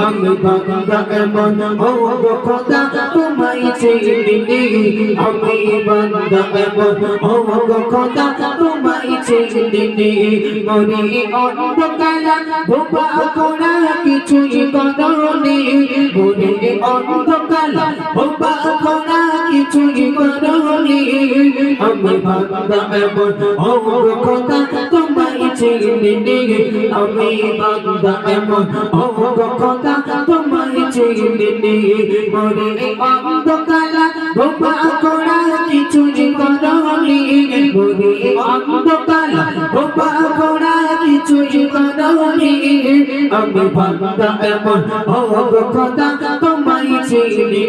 আমি বান্দা এমন ও খোদা তোমায় চিনি আমি বান্দা এমন ও খোদা তোমায় চিনি মরি অন্ধকারা ধোপা করা কিছুই করনি মরি অন্ধকারা ধোপা করা কিছুই করনি আমি বান্দা এমন ও খোদা তোমায় চিনি আমি বান্দা এমন ও খোদা তোমায় চিনি মরি অন্ধকারা ধোপা করা কিছুই করনি মরি অন্ধকারা ধোপা করা কিছুই করনি আমি বান্দা এমন ও খোদা তোমায় চিনি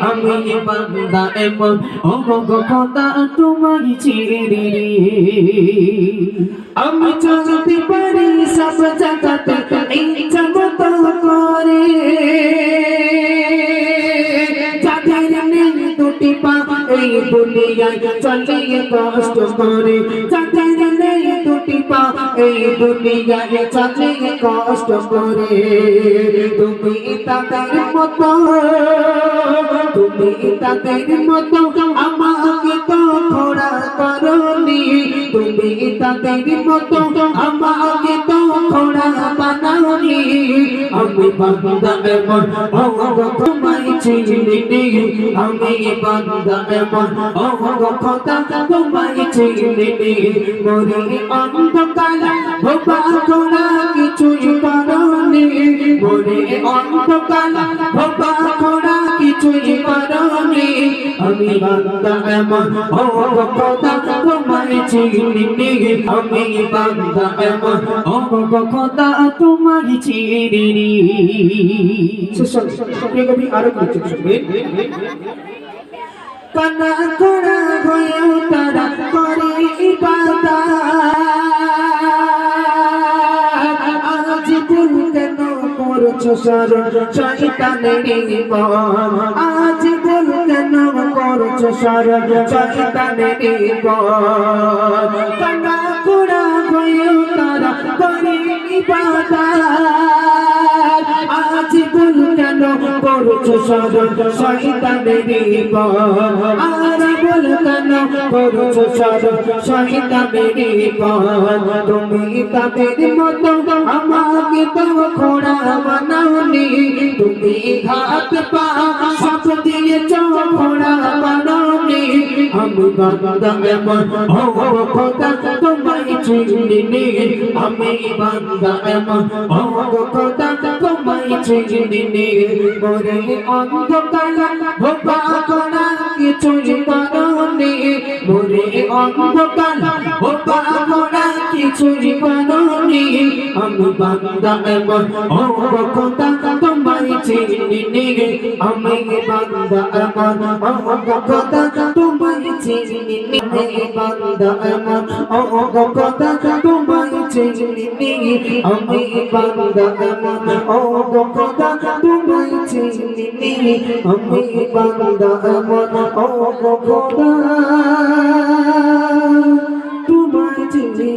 আমি বান্দা এমন ও খোদা তোমায় চিনি আমি চলতে পারি সব জায়গাতে ইচ্ছা মতো করে যাদের নেই দুটি পা এই দুনিয়ায় চলে কষ্ট করে যাদের নেই দুটি পা এই দুনিয়ায় চলে কষ্ট করে তুমি তাদের মতো আমাকে তো খোড়া করনি তুমি তাদের মতো আমাকে তো খোড়া বানাওনি আমি বান্দা এমন ও তোমায় চিনি আমি বান্দা এমন ও খোদা তোমায় চিনি মরি অন্ধকারা ধোপা করা কিছুই করনি মরি অন্ধকারা ধোপা করা কিছুই করনি আমি বান্দা এমন ও খোদা তোমায় চিনি আমি বান্দা এমন ও খোদা তোমায় চিনি কবি আরো কিছু শুনবেন কানা করা হয়েও তারা করে ইবাদত আজ ভুল কেন করছো শরণ শয়তানের ইবাদত আজ ভুল কেন করছো শরণ শয়তানের ইবাদত কানা করা হয়েও তারা করে ইবাদত আজ ভুল কেন করছো শরণ শয়তানের ইবাদত আজ ভুল কেন করছো শরণ শয়তানের ইবাদত তুমি তাদের মতো আমাকে তো খোড়া বানাওনি তুমি হাত পা সব দিয়েছো খোড়া বানাওনি আমি বান্দা এমন ও খোদা তোমায় চিনি আমি বান্দা এমন ও খোদা তোমায় চিনি মরে অন্ধকারা ধোপা করা কিছুই করনি মরে অন্ধকারা ধোপা করা কিছুই করনি আমি বান্দা এমন ও খোদা তোমায় চিনি আমি বান্দা এমন ও খোদা তোমায় চিনি আমি বান্দা এমন ও খোদা তোমায় চিনি আমি বান্দা এমন ও খোদা তোমায় চিনি আমি বান্দা এমন ও খোদা তোমায় চিনি